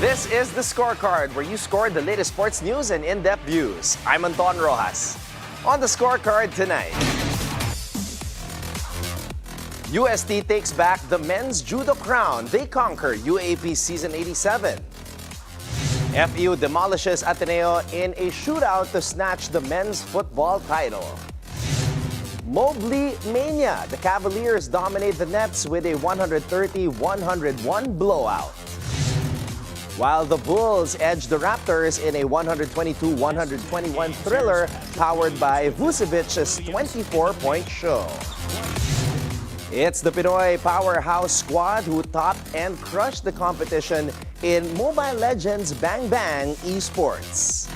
This is the Scorecard, where you score the latest sports news and in-depth views. I'm Anton Roxas. On the Scorecard tonight, UST takes back the men's judo crown. They conquer UAAP Season 87. FU demolishes Ateneo in a shootout to snatch the men's football title. Mobley mania. The Cavaliers dominate the Nets with a 130-101 blowout, while the Bulls edge the Raptors in a 122-121 thriller powered by Vucevic's 24-point show. It's the Pinoy powerhouse squad who topped and crushed the competition in Mobile Legends Bang Bang esports.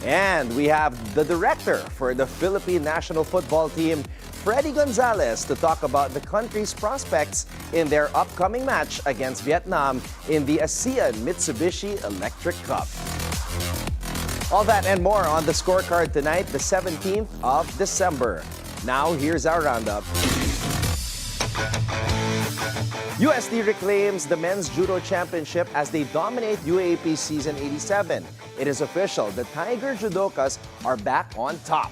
And we have the director for the Philippine National Football Team, Freddy Gonzalez, to talk about the country's prospects in their upcoming match against Vietnam in the ASEAN Mitsubishi Electric Cup. All that and more on the Scorecard tonight, the 17th of December. Now, here's our roundup. UST reclaims the men's judo championship as they dominate UAAP Season 87. It is official, the Tiger Judokas are back on top.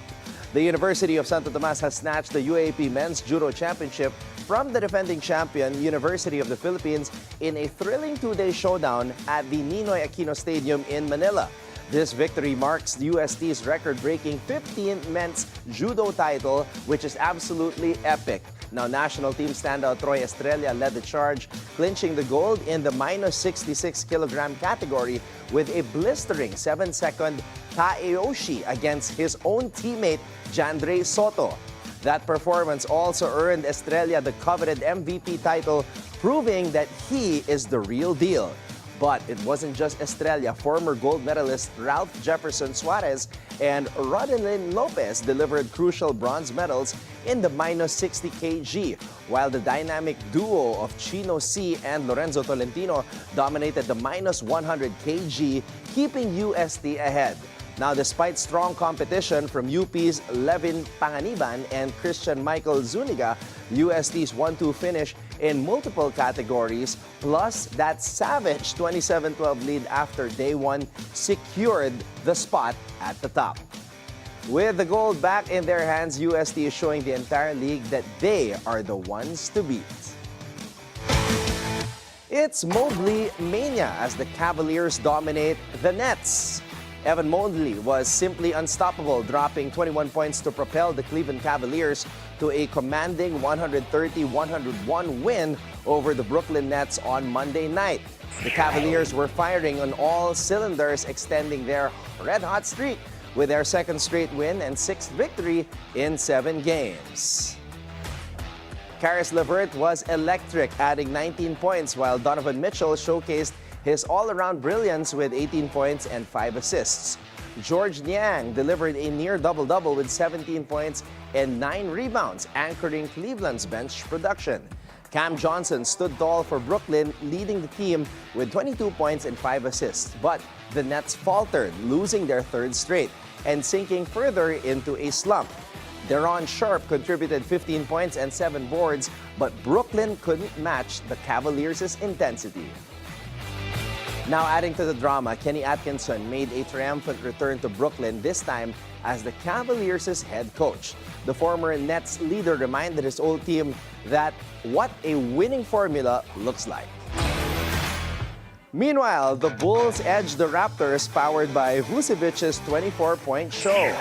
The University of Santo Tomas has snatched the UAAP Men's Judo Championship from the defending champion, University of the Philippines, in a thrilling two-day showdown at the Ninoy Aquino Stadium in Manila. This victory marks the UST's record-breaking 15th men's judo title, which is absolutely epic. Now, national team standout Troy Estrella led the charge, clinching the gold in the minus 66-kilogram category with a blistering 7-second taeyoshi against his own teammate, Jandre Soto. That performance also earned Estrella the coveted MVP title, proving that he is the real deal. But it wasn't just Estrella. Former gold medalist Ralph Jefferson Suarez and Rodelyn Lopez delivered crucial bronze medals in the minus 60 kg, while the dynamic duo of Chino C and Lorenzo Tolentino dominated the minus 100 kg, keeping UST ahead. Now, despite strong competition from UP's Levin Panganiban and Christian Michael Zuniga, UST's 1-2 finish in multiple categories, plus that savage 27-12 lead after day one, secured the spot at the top. With the gold back in their hands, UST is showing the entire league that they are the ones to beat. It's Mobley mania as the Cavaliers dominate the Nets. Evan Mobley was simply unstoppable, dropping 21 points to propel the Cleveland Cavaliers to a commanding 130-101 win over the Brooklyn Nets on Monday night. The Cavaliers were firing on all cylinders, extending their red-hot streak with their second straight win and sixth victory in 7 games. Caris LeVert was electric, adding 19 points, while Donovan Mitchell showcased his all-around brilliance with 18 points and 5 assists. George Niang delivered a near double-double with 17 points and 9 rebounds, anchoring Cleveland's bench production. Cam Johnson stood tall for Brooklyn, leading the team with 22 points and 5 assists. But the Nets faltered, losing their third straight and sinking further into a slump. Deron Sharp contributed 15 points and 7 boards, but Brooklyn couldn't match the Cavaliers' intensity. Now, adding to the drama, Kenny Atkinson made a triumphant return to Brooklyn, this time as the Cavaliers' head coach. The former Nets leader reminded his old team that what a winning formula looks like. Meanwhile, the Bulls edged the Raptors, powered by Vucevic's 24-point show.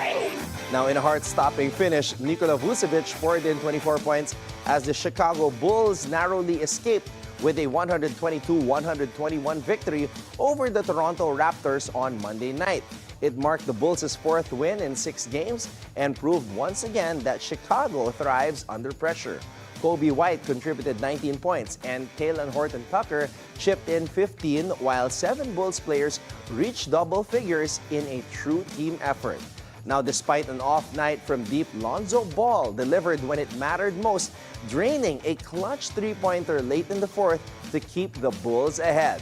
Now, in a heart-stopping finish, Nikola Vucevic poured in 24 points as the Chicago Bulls narrowly escaped with a 122-121 victory over the Toronto Raptors on Monday night. It marked the Bulls' 4th win in 6 games and proved once again that Chicago thrives under pressure. Kobe White contributed 19 points and Taylor Horton-Tucker chipped in 15, while 7 Bulls players reached double figures in a true team effort. Now, despite an off night from deep, Lonzo Ball delivered when it mattered most, draining a clutch three-pointer late in the 4th to keep the Bulls ahead.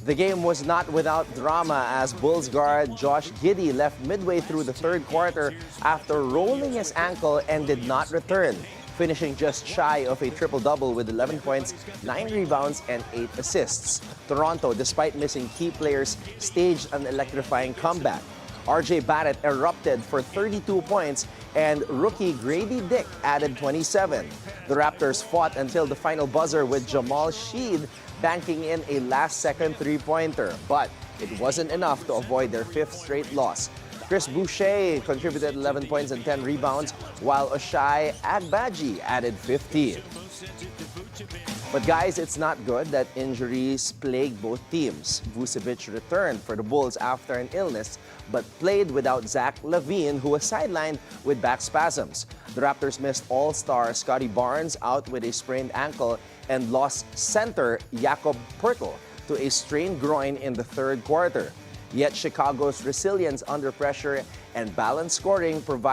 The game was not without drama as Bulls guard Josh Giddey left midway through the 3rd quarter after rolling his ankle and did not return. finishing just shy of a triple-double with 11 points, 9 rebounds, and 8 assists. Toronto, despite missing key players, staged an electrifying comeback. RJ Barrett erupted for 32 points, and rookie Grady Dick added 27. The Raptors fought until the final buzzer with Jamal Sheed banking in a last-second three-pointer, but it wasn't enough to avoid their 5th straight loss. Chris Boucher contributed 11 points and 10 rebounds, while Oshai Agbaji added 15. But guys, it's not good that injuries plague both teams. Vucevic returned for the Bulls after an illness, but played without Zach LaVine, who was sidelined with back spasms. The Raptors missed all-star Scotty Barnes out with a sprained ankle and lost center Jakob Poeltl to a strained groin in the third quarter. Yet Chicago's resilience under pressure and balanced scoring proved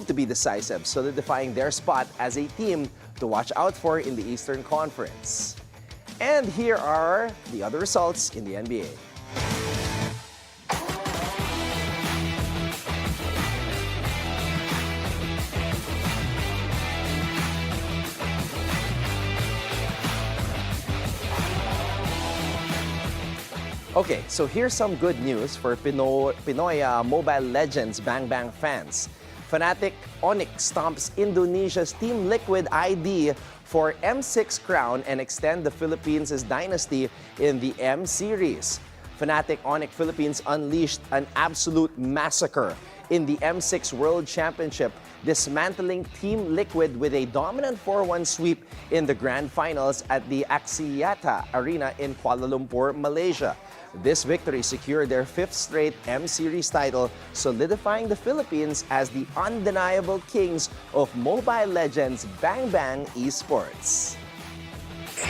to be decisive, solidifying their spot as a team to watch out for in the Eastern Conference. And here are the other results in the NBA. Okay, so here's some good news for Pinoy Mobile Legends Bang Bang fans. Fnatic Onyx stomps Indonesia's Team Liquid ID for M6 crown and extend the Philippines' dynasty in the M Series. Fnatic Onyx Philippines unleashed an absolute massacre in the M6 World Championship, dismantling Team Liquid with a dominant 4-1 sweep in the grand finals at the Axiata Arena in Kuala Lumpur, Malaysia. This victory secured their 5th straight M Series title, solidifying the Philippines as the undeniable kings of Mobile Legends Bang Bang esports.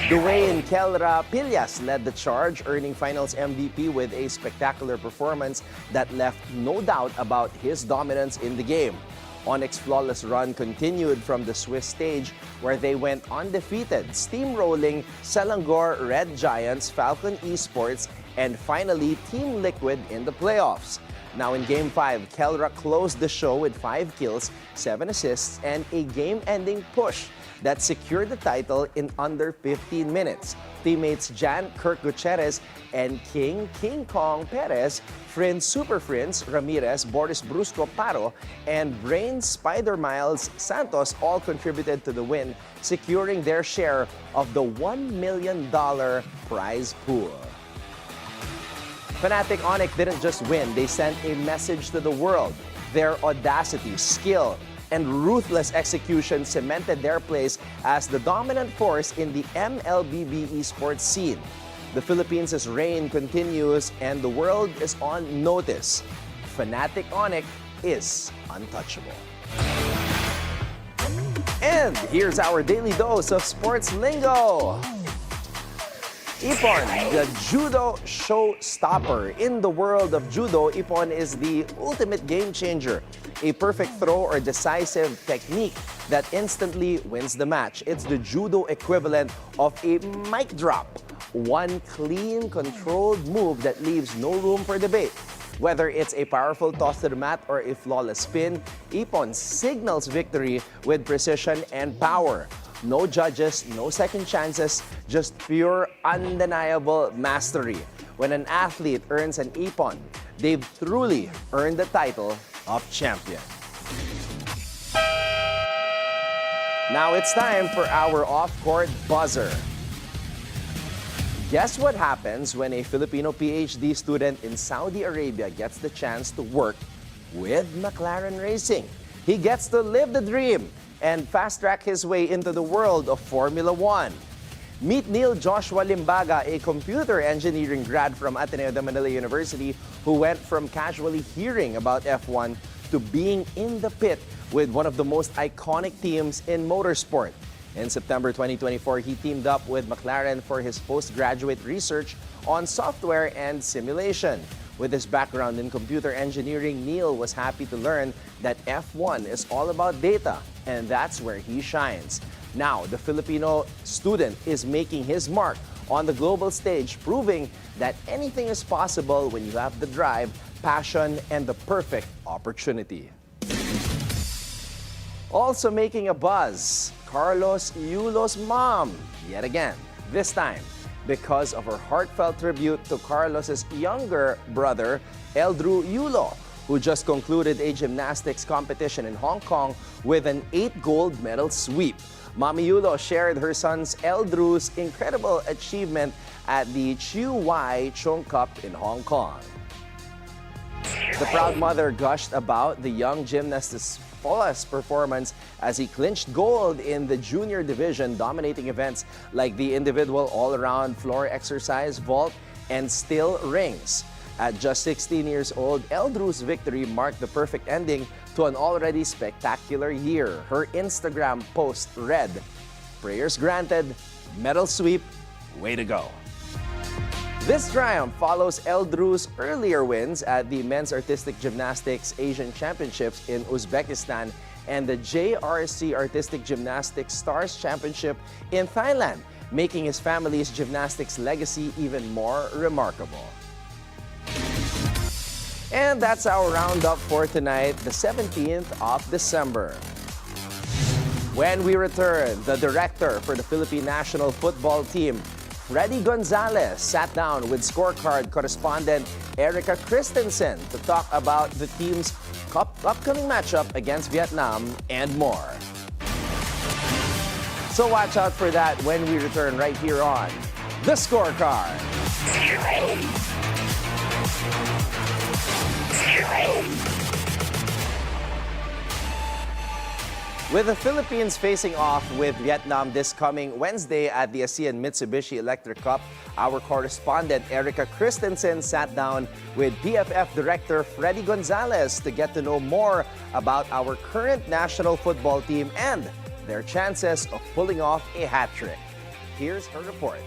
Dwayne Kelra Pillas led the charge, earning Finals MVP with a spectacular performance that left no doubt about his dominance in the game. Onyx's flawless run continued from the Swiss stage, where they went undefeated, steamrolling Selangor Red Giants, Falcon Esports, and finally Team Liquid in the playoffs. Now in Game 5, Kelra closed the show with 5 kills, 7 assists, and a game-ending push that secured the title in under 15 minutes. Teammates Jan Kirk Gutierrez and King Kong Perez, Friend Super Friends Ramirez, Boris Brusco Paro, and Brain Spider Miles Santos all contributed to the win, securing their share of the $1 million prize pool. Fnatic Onyx didn't just win, they sent a message to the world. Their audacity, skill, and ruthless execution cemented their place as the dominant force in the MLBB esports scene. The Philippines' reign continues and the world is on notice. Fnatic Onyx is untouchable. And here's our daily dose of sports lingo. Ippon, the judo showstopper. In the world of judo, Ippon is the ultimate game changer. A perfect throw or decisive technique that instantly wins the match. It's the judo equivalent of a mic drop. One clean, controlled move that leaves no room for debate. Whether it's a powerful toss to the mat or a flawless spin, Ippon signals victory with precision and power. No judges, no second chances, just pure, undeniable mastery. When an athlete earns an Ippon, they've truly earned the title of champion. Now it's time for our off-court buzzer. Guess what happens when a Filipino PhD student in Saudi Arabia gets the chance to work with McLaren Racing? He gets to live the dream and fast-track his way into the world of Formula 1. Meet Neil Joshua Limbaga, a computer engineering grad from Ateneo de Manila University who went from casually hearing about F1 to being in the pit with one of the most iconic teams in motorsport. In September 2024, he teamed up with McLaren for his postgraduate research on software and simulation. With his background in computer engineering, Neil was happy to learn that F1 is all about data, and that's where he shines. Now, the Filipino student is making his mark on the global stage, proving that anything is possible when you have the drive, passion, and the perfect opportunity. Also making a buzz, Carlos Yulo's mom, yet again, this time because of her heartfelt tribute to Carlos's younger brother, Eldrew Yulo, who just concluded a gymnastics competition in Hong Kong with an 8 gold medal sweep. Mami Yulo shared her son's Eldrew's incredible achievement at the Chiu Wai Chung Cup in Hong Kong. The proud mother gushed about the young gymnast's fullest performance as he clinched gold in the junior division, dominating events like the individual all-around floor exercise, vault, and still rings. At just 16 years old, Eldrew's victory marked the perfect ending to an already spectacular year. Her Instagram post read, "Prayers granted, medal sweep, way to go." This triumph follows Eldrew's earlier wins at the Men's Artistic Gymnastics Asian Championships in Uzbekistan and the JRC Artistic Gymnastics Stars Championship in Thailand, making his family's gymnastics legacy even more remarkable. And that's our roundup for tonight, the 17th of December. When we return, the director for the Philippine National Football Team, Freddy Gonzalez, sat down with Scorecard correspondent Erica Christensen to talk about the team's upcoming matchup against Vietnam and more. So watch out for that when we return right here on The Scorecard. With the Philippines facing off with Vietnam this coming Wednesday at the ASEAN Mitsubishi Electric Cup, our correspondent Erica Christensen sat down with PFF Director Freddy Gonzalez to get to know more about our current national football team and their chances of pulling off a hat trick. Here's her report.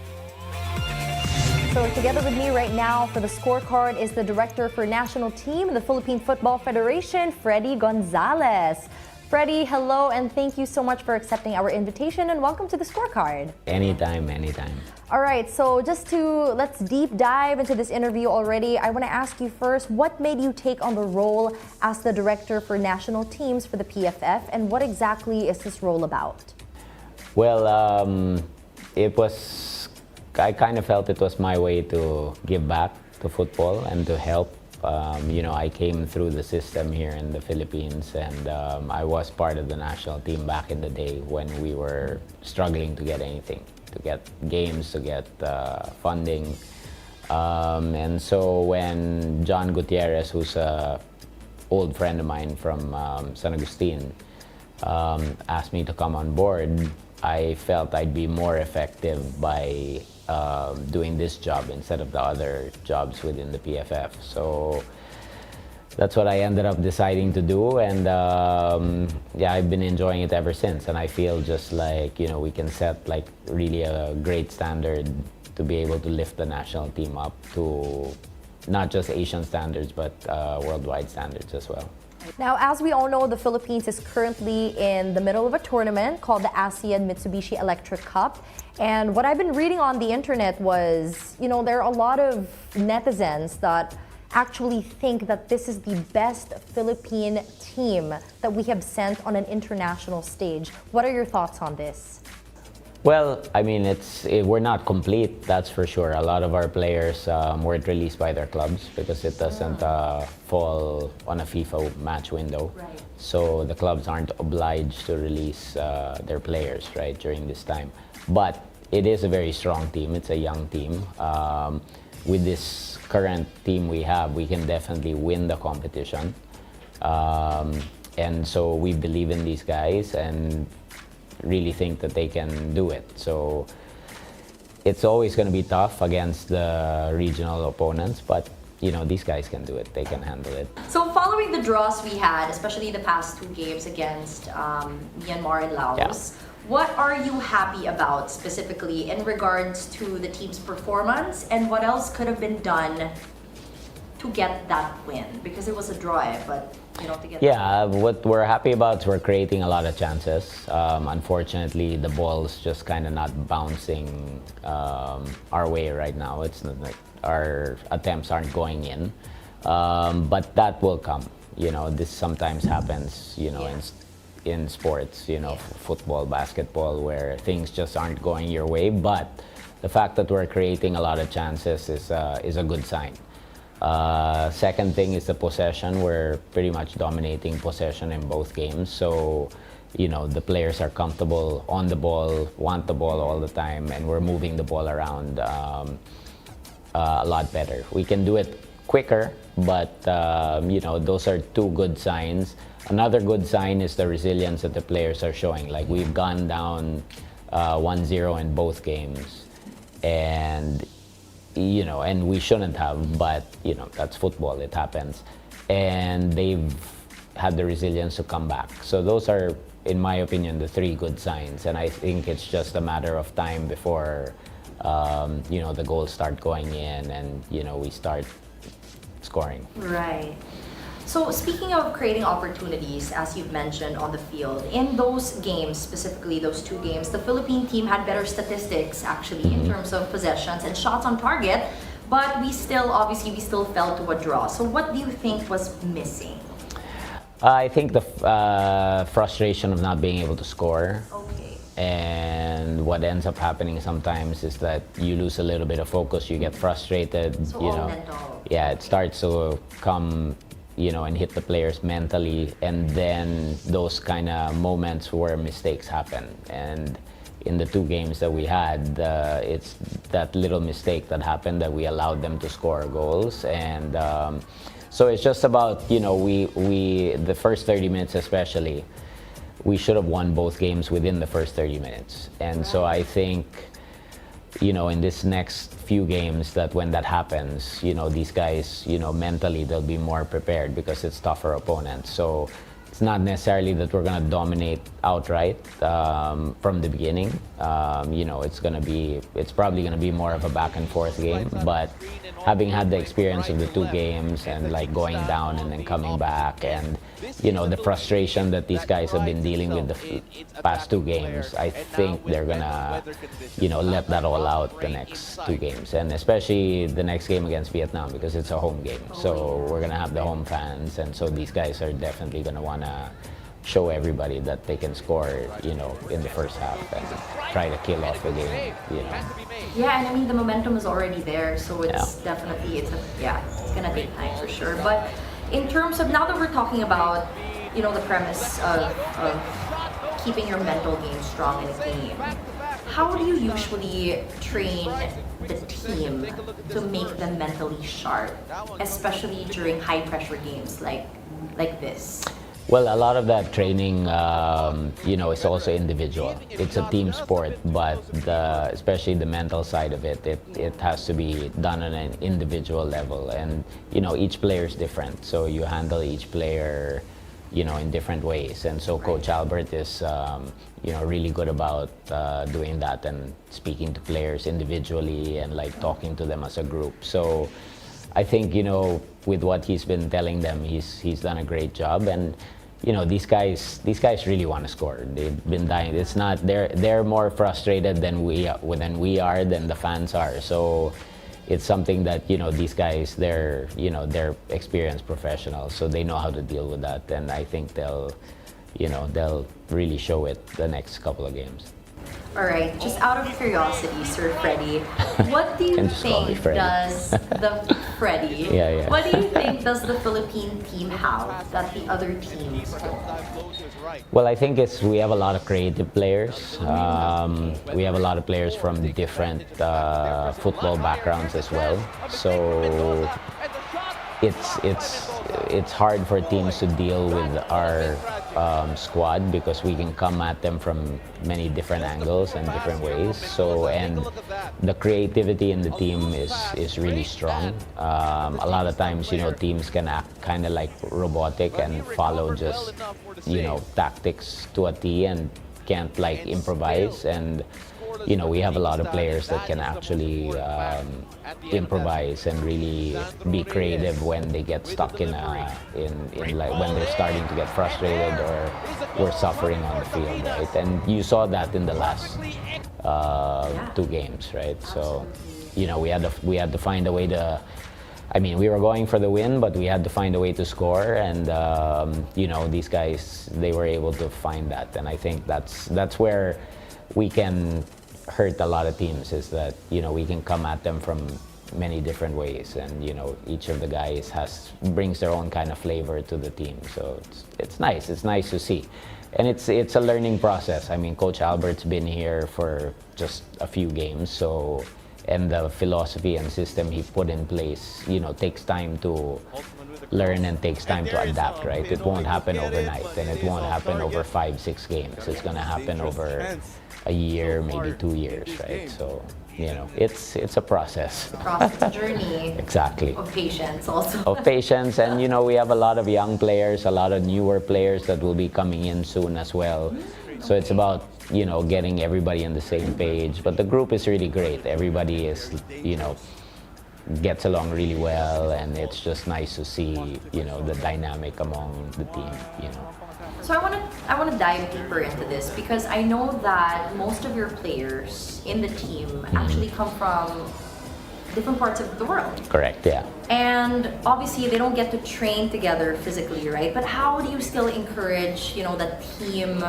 So together with me right now for the Scorecard is the Director for National Team in the Philippine Football Federation, Freddy Gonzalez. Freddy, hello, and thank you so much for accepting our invitation, and welcome to the Scorecard. Anytime, anytime. All right, so let's deep dive into this interview already. I want to ask you first, what made you take on the role as the Director for National Teams for the PFF, and what exactly is this role about? Well, I kind of felt it was my way to give back to football and to help. I came through the system here in the Philippines, and I was part of the national team back in the day when we were struggling to get anything, to get games, to get funding. And so when John Gutierrez, who's an old friend of mine from San Agustin, asked me to come on board, I felt I'd be more effective by doing this job instead of the other jobs within the PFF. So that's what I ended up deciding to do, and I've been enjoying it ever since. And I feel just like, we can set like really a great standard to be able to lift the national team up to not just Asian standards, but worldwide standards as well. Now, as we all know, the Philippines is currently in the middle of a tournament called the ASEAN Mitsubishi Electric Cup. And what I've been reading on the internet was, there are a lot of netizens that actually think that this is the best Philippine team that we have sent on an international stage. What are your thoughts on this? Well, I mean, we're not complete, that's for sure. A lot of our players weren't released by their clubs because it doesn't fall on a FIFA match window. Right. So the clubs aren't obliged to release their players, right, during this time. But it is a very strong team. It's a young team. With this current team we have, we can definitely win the competition. And so we believe in these guys and really think that they can do it. So it's always going to be tough against the regional opponents, but these guys can do it. They can handle it. So following the draws we had, especially the past 2 games against Myanmar and Laos, what are you happy about specifically in regards to the team's performance, and what else could have been done to get that win? Because it was a draw, but to get what we're happy about is we're creating a lot of chances. Unfortunately, the ball's just kind of not bouncing our way right now. It's not like our attempts aren't going in, but that will come. This sometimes happens. in sports, football, basketball, where things just aren't going your way. But the fact that we're creating a lot of chances is a good sign. Second thing is the possession. We're pretty much dominating possession in both games. So, the players are comfortable on the ball, want the ball all the time, and we're moving the ball around a lot better. We can do it quicker, but those are two good signs. Another good sign is the resilience that the players are showing. Like, we've gone down 1-0 in both games, and and we shouldn't have, but that's football, it happens, and they've had the resilience to come back. So those are, in my opinion, the three good signs, and I think it's just a matter of time before the goals start going in, and we start scoring. Right. So speaking of creating opportunities, as you've mentioned on the field, in those games, specifically those two games, the Philippine team had better statistics actually in terms of possessions and shots on target, but we still fell to a draw. So what do you think was missing? I think the frustration of not being able to score. Okay. And what ends up happening sometimes is that you lose a little bit of focus, you get frustrated, So all mental. Yeah, it starts to come, and hit the players mentally, and then those kind of moments where mistakes happen. And in the two games that we had, it's that little mistake that happened that we allowed them to score goals. And so it's just about, we the first 30 minutes especially, we should have won both games within the first 30 minutes. And so I think, in this next few games, that when that happens, these guys, mentally they'll be more prepared because it's tougher opponents. So it's not necessarily that we're going to dominate outright from the beginning. It's probably going to be more of a back and forth game. But having had the experience of the two games and like going down and then coming back, and the frustration that these guys have been dealing with the past two games, I think they're gonna let that all out the next two games, and especially the next game against Vietnam, because it's a home game. So we're gonna have the home fans, and so these guys are definitely gonna wanna show everybody that they can score, in the first half and try to kill off the game, Yeah, and I mean the momentum is already there, so it's definitely it's gonna take time for sure. But in terms of, now that we're talking about the premise of keeping your mental game strong in a game, how do you usually train the team to make them mentally sharp, especially during high pressure games like this? Well, a lot of that training, is also individual. It's a team sport, but especially the mental side of it has to be done on an individual level. And, each player is different, so you handle each player, in different ways. And so Coach Albert is, really good about doing that and speaking to players individually and like talking to them as a group. So I think, with what he's been telling them, he's done a great job. And these guys really want to score. They've been dying. It's not they're more frustrated than we are, than the fans are. So it's something that these guys, they're experienced professionals, so they know how to deal with that. And I think they'll really show it the next couple of games. All right, just out of curiosity, Sir Freddy, what do you Can just call me think Freddy. does the Freddy? Yeah. What do you think does the Philippine team have that the other teams don't? Well, I think we have a lot of creative players. We have a lot of players from different football backgrounds as well. So it's hard for teams to deal with our squad because we can come at them from many different angles and different ways. So, and the creativity in the team is really strong. A lot of times, teams can act kind of like robotic and follow just, tactics to a T and can't like improvise. And we have a lot of players that can actually improvise and really be creative when they get stuck in like when they're starting to get frustrated or we're suffering on the field, right? And you saw that in the last two games, right? So we had to find a way to I mean, we were going for the win, but we had to find a way to score, and you know, these guys, they were able to find that, and I think that's where we can hurt a lot of teams, is that, you know, we can come at them from many different ways, and you know, each of the guys brings their own kind of flavor to the team. So it's nice to see, and it's a learning process. I mean, Coach Albert's been here for just a few games, so, and the philosophy and system he put in place, you know, takes time to learn and takes time to adapt, right? It won't happen overnight, and it won't happen over 5-6 games. It's gonna happen over a year, maybe 2 years, right? So, you know, it's a process. Process, a journey. Exactly. Of patience also. Of patience, and you know, we have a lot of young players, a lot of newer players that will be coming in soon as well. So it's about, you know, getting everybody on the same page. But the group is really great. Everybody is, you know, gets along really well, and it's just nice to see, you know, the dynamic among the team, you know. So I want to dive deeper into this, because I know that most of your players in the team actually come from different parts of the world. Correct, yeah. And obviously they don't get to train together physically, right? But how do you still encourage, you know, that team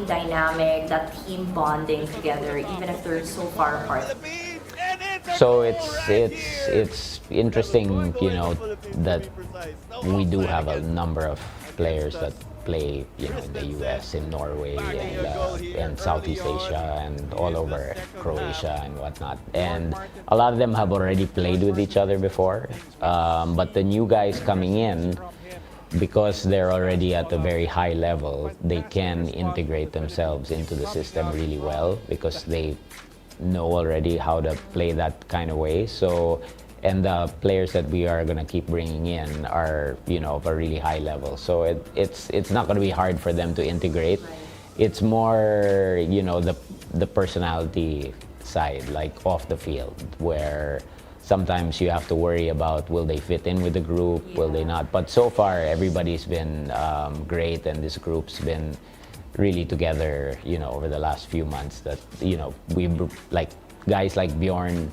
dynamic, that team bonding together, even if they're so far apart? So it's interesting, you know, that we do have a number of players that play, you know, in the US, in Norway, and Southeast Asia, and all over Croatia and whatnot. And a lot of them have already played with each other before. But the new guys coming in, because they're already at a very high level, they can integrate themselves into the system really well, because they know already how to play that kind of way. So, and the players that we are going to keep bringing in are, you know, of a really high level. So it's not going to be hard for them to integrate. It's more, you know, the personality side, like off the field, where sometimes you have to worry about, will they fit in with the group, will they not? But so far, everybody's been great, and this group's been really together, you know, over the last few months. That, you know, we've, like, guys like Bjorn,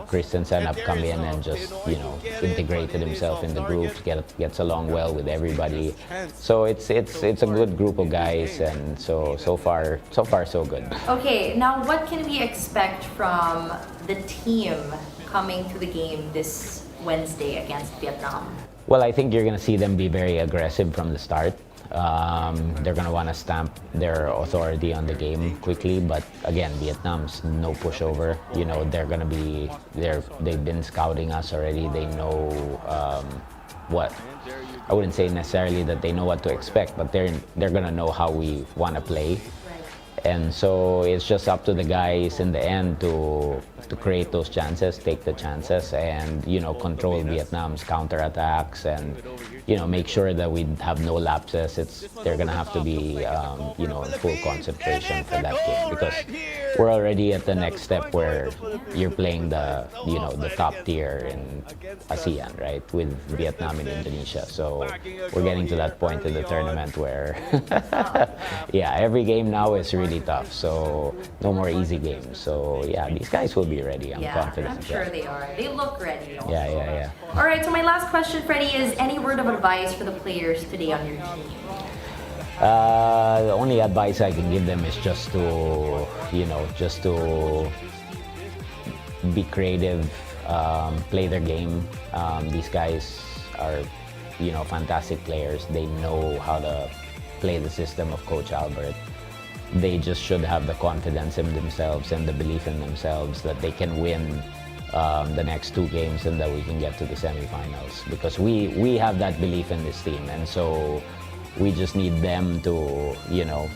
Christensen have come in and just, you know, integrated himself in the group, gets along well with everybody. So it's a good group of guys, and so far so good. Okay, now what can we expect from the team coming to the game this Wednesday against Vietnam? Well, I think you're going to see them be very aggressive from the start. They're going to want to stamp their authority on the game quickly, but again, Vietnam's no pushover. You know, they've been scouting us already. They know what, I wouldn't say necessarily that they know what to expect, but they're going to know how we want to play. And so it's just up to the guys in the end to create those chances, take the chances, and, you know, control Vietnam's counterattacks, and, you know, make sure that we have no lapses. They're gonna have to be, you know, in full concentration for that game, because we're already at the next step where you're playing the, you know, the top tier in ASEAN, right, with Vietnam and Indonesia. So we're getting to that point in the tournament where, yeah, every game now is really tough. So no more easy games. So yeah, these guys will be ready. I'm confident. I'm sure they are. They look ready also. Yeah. All right, so my last question, Freddie, is any word of advice for the players today on your team? The only advice I can give them is just to, you know, just to be creative, play their game. These guys are, you know, fantastic players. They know how to play the system of Coach Albert. They just should have the confidence in themselves and the belief in themselves that they can win the next 2 games, and that we can get to the semifinals, because we have that belief in this team, and so we just need them to, you know,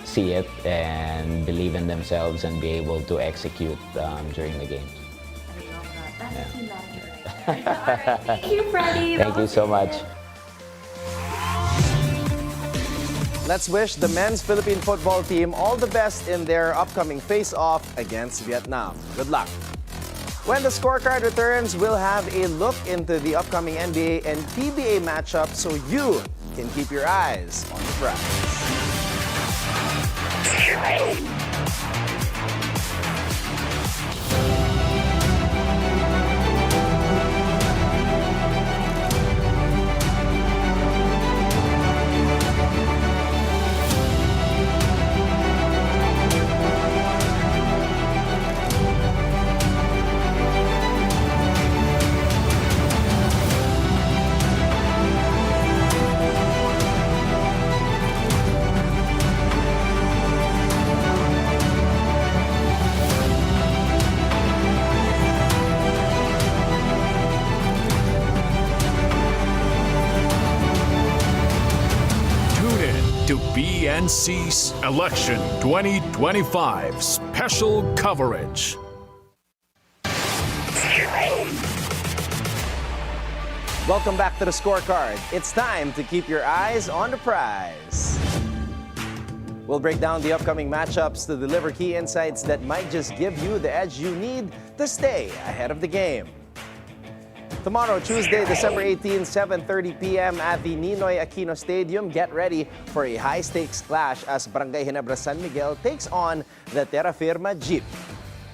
see it and believe in themselves and be able to execute during the games. I love that. That's team manager right there. All right, thank you, Freddie. Thank you so much. Let's wish the men's Philippine football team all the best in their upcoming face-off against Vietnam. Good luck. When the scorecard returns, we'll have a look into the upcoming NBA and PBA matchup so you can keep your eyes on the prize. to PNC's Election 2025 Special Coverage. Welcome back to the Scorecard. It's time to keep your eyes on the prize. We'll break down the upcoming matchups to deliver key insights that might just give you the edge you need to stay ahead of the game. Tomorrow, Tuesday, December 18, 7:30 p.m. at the Ninoy Aquino Stadium, get ready for a high-stakes clash as Barangay Ginebra San Miguel takes on the Terra Firma Jeep.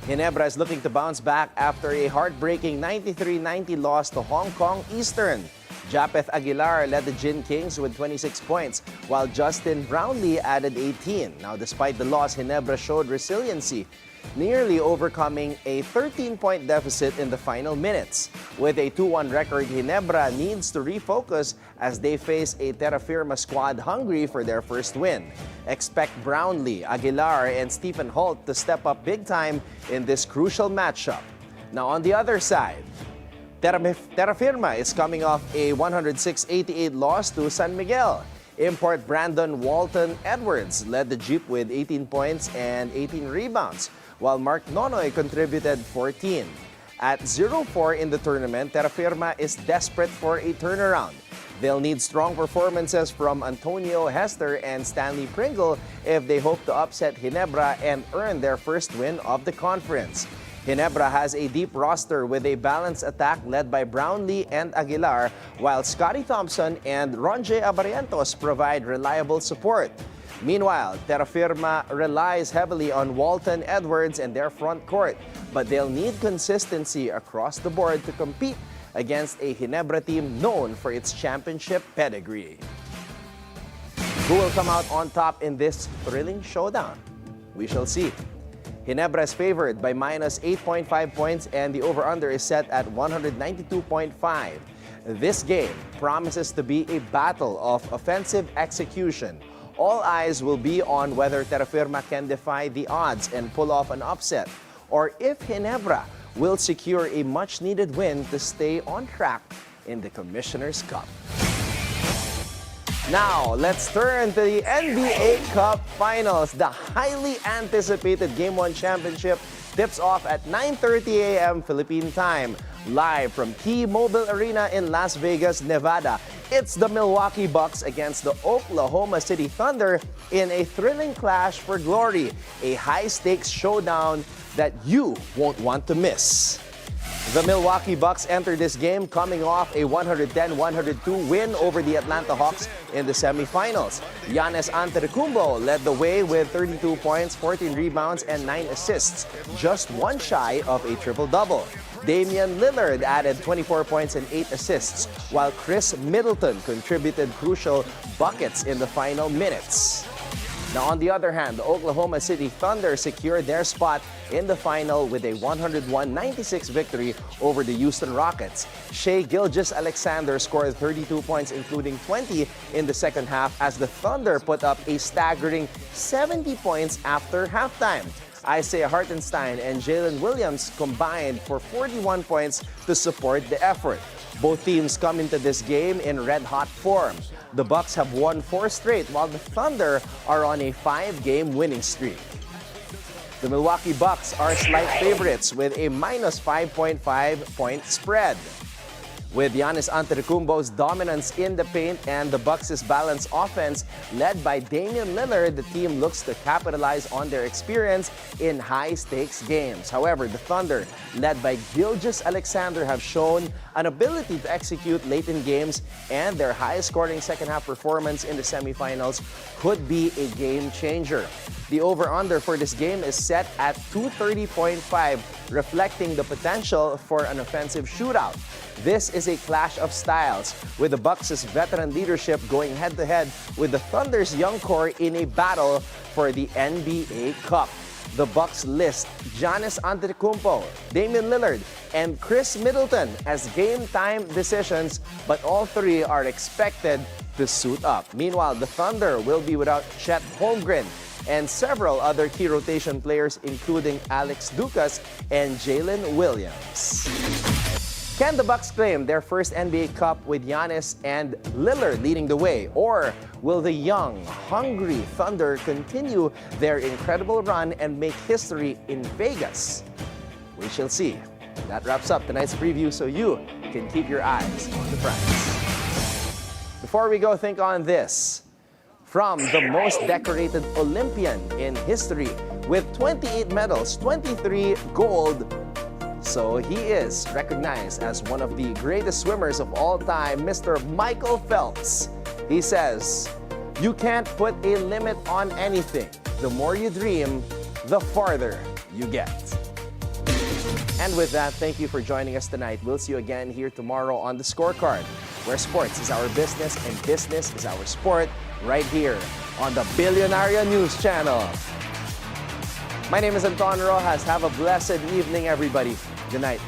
Ginebra is looking to bounce back after a heartbreaking 93-90 loss to Hong Kong Eastern. Japeth Aguilar led the Gin Kings with 26 points, while Justin Brownlee added 18. Now, despite the loss, Ginebra showed resiliency, nearly overcoming a 13-point deficit in the final minutes. With a 2-1 record, Ginebra needs to refocus as they face a Terra Firma squad hungry for their first win. Expect Brownlee, Aguilar, and Stephen Holt to step up big time in this crucial matchup. Now, on the other side, Terra Firma is coming off a 106-88 loss to San Miguel. Import Brandon Walton Edwards led the Jeep with 18 points and 18 rebounds, while Mark Nonoy contributed 14. At 0-4 in the tournament, Terra Firma is desperate for a turnaround. They'll need strong performances from Antonio Hester and Stanley Pringle if they hope to upset Ginebra and earn their first win of the conference. Ginebra has a deep roster with a balanced attack led by Brownlee and Aguilar, while Scotty Thompson and Ronje Abarrientos provide reliable support. Meanwhile, Terra Firma relies heavily on Walton Edwards and their front court, but they'll need consistency across the board to compete against a Ginebra team known for its championship pedigree. Who will come out on top in this thrilling showdown? We shall see. Ginebra is favored by minus 8.5 points and the over-under is set at 192.5. This game promises to be a battle of offensive execution. All eyes will be on whether Terra Firma can defy the odds and pull off an upset, or if Ginebra will secure a much-needed win to stay on track in the Commissioner's Cup. Now, let's turn to the NBA Cup Finals. The highly anticipated Game 1 championship tips off at 9:30 a.m. Philippine time. Live from T-Mobile Arena in Las Vegas, Nevada, it's the Milwaukee Bucks against the Oklahoma City Thunder in a thrilling clash for glory, a high-stakes showdown that you won't want to miss. The Milwaukee Bucks enter this game coming off a 110-102 win over the Atlanta Hawks in the semifinals. Giannis Antetokounmpo led the way with 32 points, 14 rebounds, and 9 assists, just one shy of a triple-double. Damian Lillard added 24 points and 8 assists, while Chris Middleton contributed crucial buckets in the final minutes. Now, on the other hand, the Oklahoma City Thunder secured their spot in the final with a 101-96 victory over the Houston Rockets. Shai Gilgeous-Alexander scored 32 points, including 20 in the second half, as the Thunder put up a staggering 70 points after halftime. Isaiah Hartenstein and Jalen Williams combined for 41 points to support the effort. Both teams come into this game in red-hot form. The Bucks have won 4 straight, while the Thunder are on a 5-game winning streak. The Milwaukee Bucks are slight favorites with a minus 5.5 point spread. With Giannis Antetokounmpo's dominance in the paint and the Bucks' balanced offense led by Damian Lillard, the team looks to capitalize on their experience in high-stakes games. However, the Thunder, led by Gilgeous-Alexander, have shown an ability to execute late in games, and their high-scoring second-half performance in the semifinals could be a game changer. The over-under for this game is set at 230.5, reflecting the potential for an offensive shootout. This is a clash of styles, with the Bucks' veteran leadership going head-to-head with the Thunder's young core in a battle for the NBA Cup. The Bucks list Giannis Antetokounmpo, Damian Lillard, and Chris Middleton as game-time decisions, but all three are expected to suit up. Meanwhile, the Thunder will be without Chet Holmgren and several other key rotation players, including Alex Ducas and Jalen Williams. Can the Bucks claim their first NBA Cup with Giannis and Lillard leading the way? Or will the young, hungry Thunder continue their incredible run and make history in Vegas? We shall see. That wraps up tonight's preview, so you can keep your eyes on the prize. Before we go, think on this. From the most decorated Olympian in history with 28 medals, 23 gold. So he is recognized as one of the greatest swimmers of all time, Mr. Michael Phelps. He says, "You can't put a limit on anything. The more you dream, the farther you get." And with that, thank you for joining us tonight. We'll see you again here tomorrow on The Scorecard, where sports is our business and business is our sport, right here on the Billionaire News Channel. My name is Anton Roxas. Have a blessed evening, everybody. Good night.